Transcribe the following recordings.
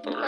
Well,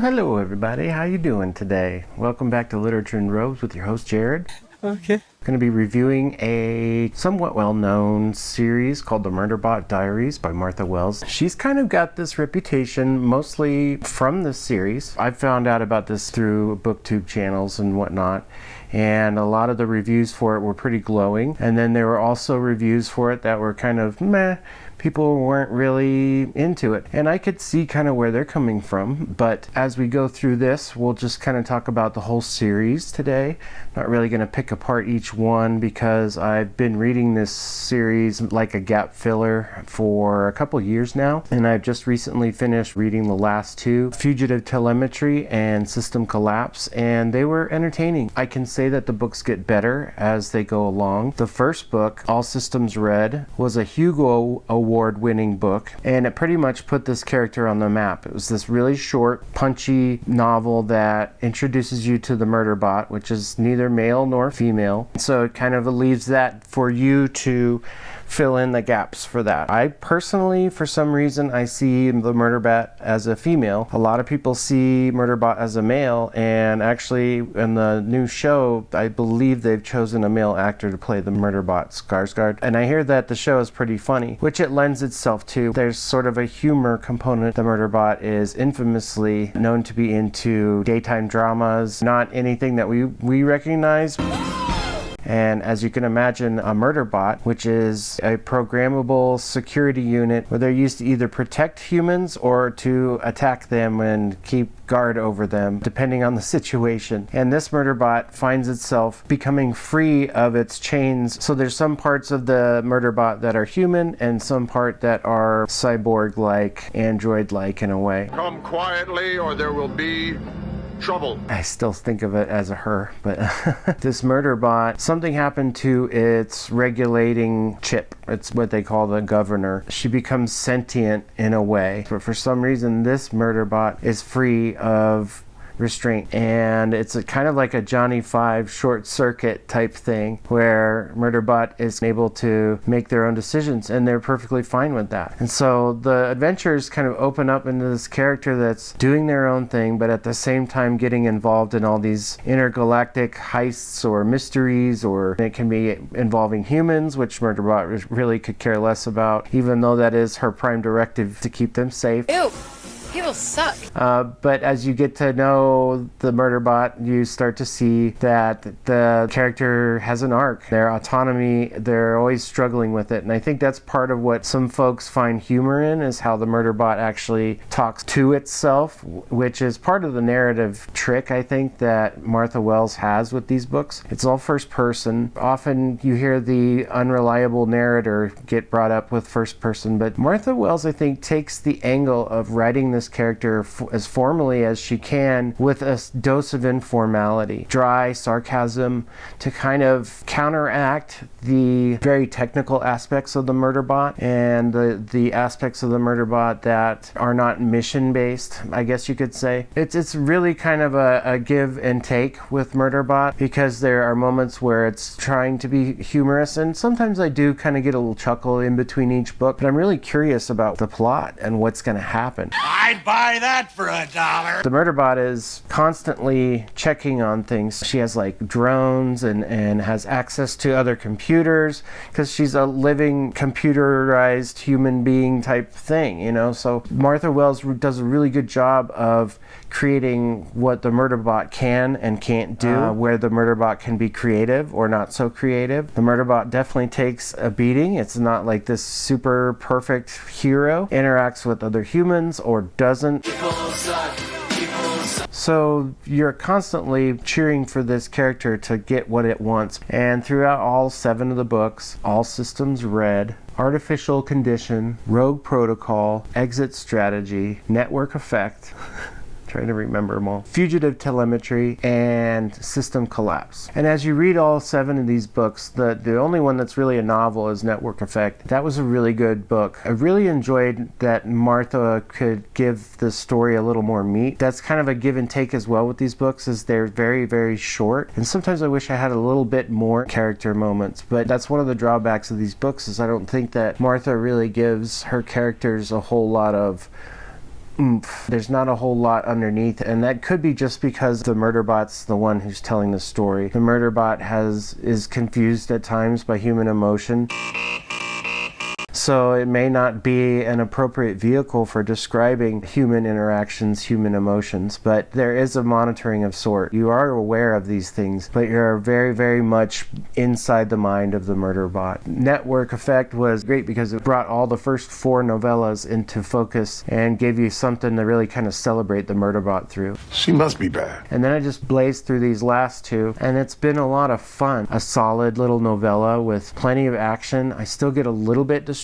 hello everybody. How you doing today? Welcome back to Literature in Robes with your host Jared. Okay. I'm going to be reviewing a somewhat well-known series called the Murderbot Diaries by Martha Wells. She's kind of got this reputation mostly from this series. I found out about this through booktube channels and whatnot, and a lot of the reviews for it were pretty glowing. And then there were also reviews for it that were kind of meh. People weren't really into it, and I could see kind of where they're coming from. But as we go through this, we'll just kind of talk about the whole series today. Not really going to pick apart each one because I've been reading this series like a gap filler for a couple years now, and I've just recently finished reading the last two, Fugitive, Telemetry and System Collapse, and they were entertaining. I can say that the books get better as they go along. The first book, All Systems Red, was a Hugo Award-winning book, and it pretty much put this character on the map. It was this really short, punchy novel that introduces you to the Murderbot, which is neither male nor female. So it kind of leaves that for you to fill in the gaps for that. I personally, for some reason, I see the Murderbot as a female. A lot of people see Murderbot as a male, and actually in the new show, I believe they've chosen a male actor to play the Murderbot, Skarsgrrrddd. And I hear that the show is pretty funny, which it lends itself to. There's sort of a humor component. The Murderbot is infamously known to be into daytime dramas, not anything that we recognize. And as you can imagine, a Murderbot, which is a programmable security unit where they're used to either protect humans or to attack them and keep guard over them, depending on the situation. And this Murderbot finds itself becoming free of its chains. So there's some parts of the Murderbot that are human and some part that are cyborg-like, android-like in a way. Come quietly or there will be trouble. I still think of it as a her, but this Murderbot, something happened to its regulating chip. It's what they call the governor. She becomes sentient in a way, but for some reason this Murderbot is free of restraint, and it's kind of like a Johnny Five short circuit type thing where Murderbot is able to make their own decisions, and they're perfectly fine with that. And so the adventures kind of open up into this character that's doing their own thing, but at the same time getting involved in all these intergalactic heists or mysteries, or it can be involving humans, which Murderbot really could care less about, even though that is her prime directive to keep them safe. Ew. People suck. But as you get to know the Murderbot, you start to see that the character has an arc. Their autonomy, they're always struggling with it. And I think that's part of what some folks find humor in, is how the Murderbot actually talks to itself, which is part of the narrative trick, I think, that Martha Wells has with these books. It's all first person. Often you hear the unreliable narrator get brought up with first person, but Martha Wells, I think, takes the angle of writing this character as formally as she can, with a dose of informality, dry sarcasm, to kind of counteract the very technical aspects of the Murderbot and the aspects of the Murderbot that are not mission based, I guess you could say. It's really kind of a give and take with Murderbot, because there are moments where it's trying to be humorous, and sometimes I do kind of get a little chuckle in between each book, but I'm really curious about the plot and what's going to happen. I'd buy that for $1. The Murderbot is constantly checking on things. She has like drones and has access to other computers, because she's a living computerized human being type thing, you know. So Martha Wells does a really good job of creating what the Murderbot can and can't do, where the Murderbot can be creative or not so creative. The Murderbot definitely takes a beating. It's not like this super perfect hero, interacts with other humans or doesn't. So you're constantly cheering for this character to get what it wants. And throughout all 7 of the books, All Systems Red, Artificial Condition, Rogue Protocol, Exit Strategy, Network Effect, Trying to remember them all. Fugitive, Telemetry, and System Collapse. And as you read all 7 of these books, the only one that's really a novel is Network Effect. That was a really good book. I really enjoyed that Martha could give the story a little more meat. That's kind of a give and take as well with these books, is they're very, very short. And sometimes I wish I had a little bit more character moments, but that's one of the drawbacks of these books, is I don't think that Martha really gives her characters a whole lot of oomph. There's not a whole lot underneath, and that could be just because the Murderbot's the one who's telling the story. The Murderbot is confused at times by human emotion. So it may not be an appropriate vehicle for describing human interactions, human emotions, but there is a monitoring of sort. You are aware of these things, but you're very, very much inside the mind of the Murderbot. Network Effect was great because it brought all the first 4 novellas into focus and gave you something to really kind of celebrate the Murderbot through. She must be bad. And then I just blazed through these last 2, and it's been a lot of fun. A solid little novella with plenty of action. I still get a little bit distracted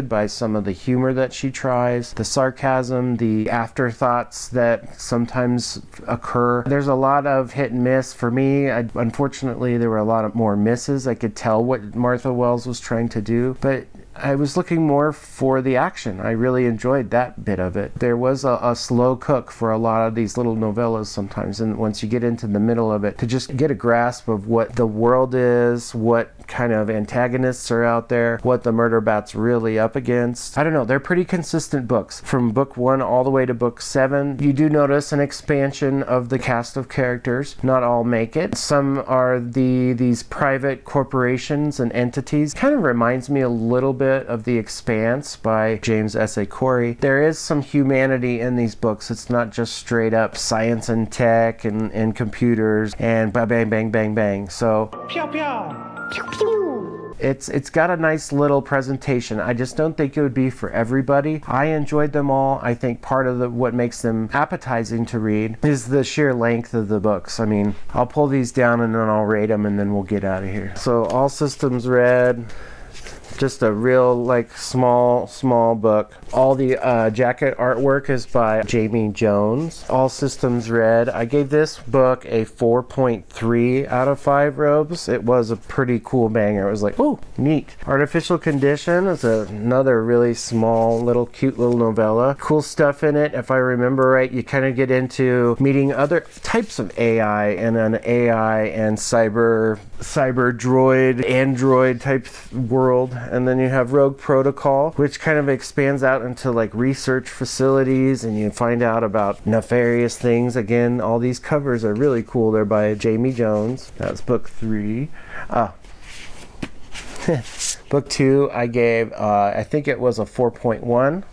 by some of the humor that she tries, the sarcasm, the afterthoughts that sometimes occur. There's a lot of hit and miss. For me, unfortunately, there were a lot of more misses. I could tell what Martha Wells was trying to do, but I was looking more for the action. I really enjoyed that bit of it. There was a slow cook for a lot of these little novellas sometimes, and once you get into the middle of it, to just get a grasp of what the world is, what kind of antagonists are out there, what the Murderbot's really up against. I don't know, they're pretty consistent books. From book 1 all the way to book 7, you do notice an expansion of the cast of characters. Not all make it. Some are these private corporations and entities. Kind of reminds me a little bit of The Expanse by James S.A. Corey. There is some humanity in these books. It's not just straight up science and tech and computers and bang, bang, bang, bang, bang. So, Pew pew. Pew pew. It's got a nice little presentation. I just don't think it would be for everybody. I enjoyed them all. I think part of what makes them appetizing to read is the sheer length of the books. I mean, I'll pull these down and then I'll rate them and then we'll get out of here. So, All Systems Red. Just a real, like, small book. All the jacket artwork is by Jamie Jones. All Systems Red. I gave this book a 4.3 out of 5 robes. It was a pretty cool banger. It was like, oh, neat. Artificial Condition is another really small, cute little novella. Cool stuff in it. If I remember right, you kind of get into meeting other types of AI and an AI and cyber droid, android type world. And then you have Rogue Protocol, which kind of expands out into like research facilities, and you find out about nefarious things. Again, all these covers are really cool. They're by Jamie Jones. That's book 3. Book 2, I gave, I think it was a 4.1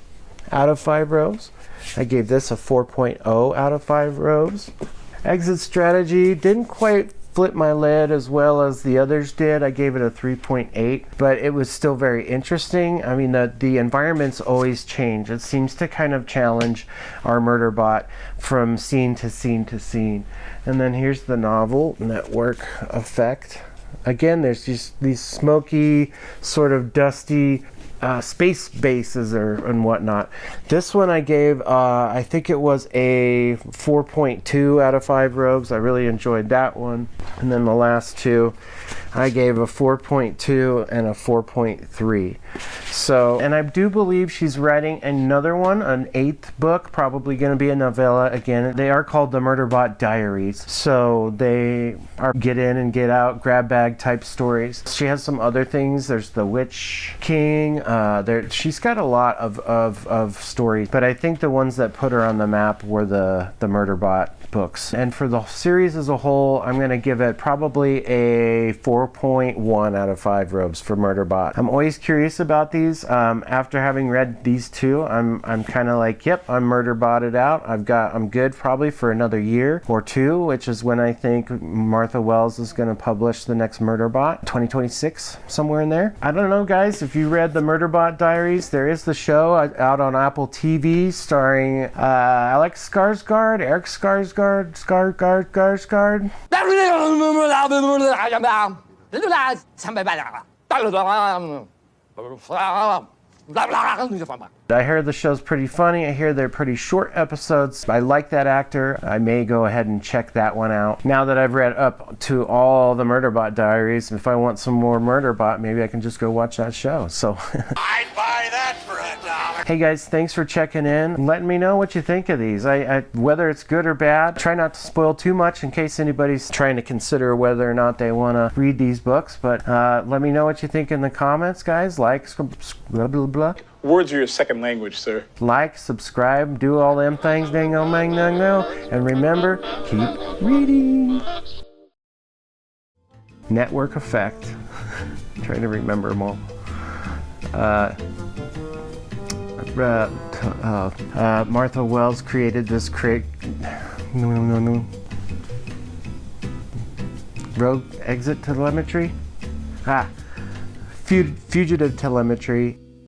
out of 5 robes. I gave this a 4.0 out of 5 robes. Exit Strategy didn't quite flip my lid as well as the others did. I gave it a 3.8, but it was still very interesting. I mean, the environments always change. It seems to kind of challenge our Murderbot from scene to scene to scene. And then here's the novel, Network Effect. Again, there's just these smoky, sort of dusty space bases and whatnot. This one I gave, I think it was a 4.2 out of 5 robes. I really enjoyed that one. And then the last 2, I gave a 4.2 and a 4.3. So, and I do believe she's writing another one, an 8th book, probably going to be a novella again. They are called the Murderbot Diaries. So they are get in and get out, grab bag type stories. She has some other things. There's the Witch King. She's got a lot of stories, but I think the ones that put her on the map were the Murderbot books. And for the series as a whole, I'm going to give it probably a 4.1 out of 5 robes for Murderbot. I'm always curious about these. After having read these 2, I'm kind of like, yep, I'm Murderbotted out. I'm good probably for another year or 2, which is when I think Martha Wells is going to publish the next Murderbot, 2026, somewhere in there. I don't know, guys, if you read the Murderbot Diaries, there is the show out on Apple TV starring Alex Skarsgård, Eric Skarsgård. I heard the show's pretty funny. I hear they're pretty short episodes. I like that actor. I may go ahead and check that one out. Now that I've read up to all the Murderbot Diaries, if I want some more Murderbot, maybe I can just go watch that show. So I'd buy that for $1. hey guys, thanks for checking in. Letting me know what you think of these. Whether it's good or bad. Try not to spoil too much in case anybody's trying to consider whether or not they want to read these books. But let me know what you think in the comments, guys. Like, blah, blah, blah. Words are your second language, sir. Like, subscribe, do all them things, ding oh mang nung no. And remember, keep reading. Network effect. Trying to remember them all. Martha Wells created this rogue exit telemetry. Fugitive telemetry.